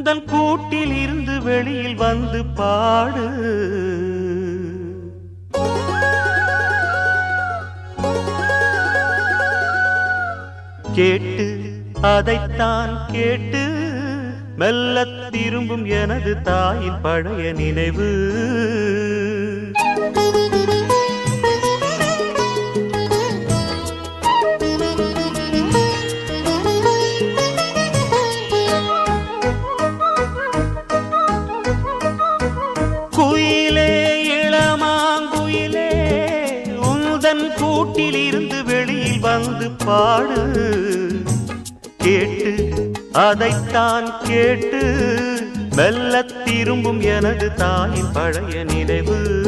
உந்தன் கூட்டில் இருந்து வெளியில் வந்து பாடு. கேட்டு அதைத்தான் கேட்டு மெல்லத் திரும்பும் எனது தாயின் பழைய நினைவு. குயிலே இளமாங்குயிலே உந்தன் கூட்டில் இருந்து வெளியில் வந்து பாடு. கேட்டு அதைத்தான் கேட்டு மெல்லத் திரும்பும் எனது தாயின் பழைய நினைவு.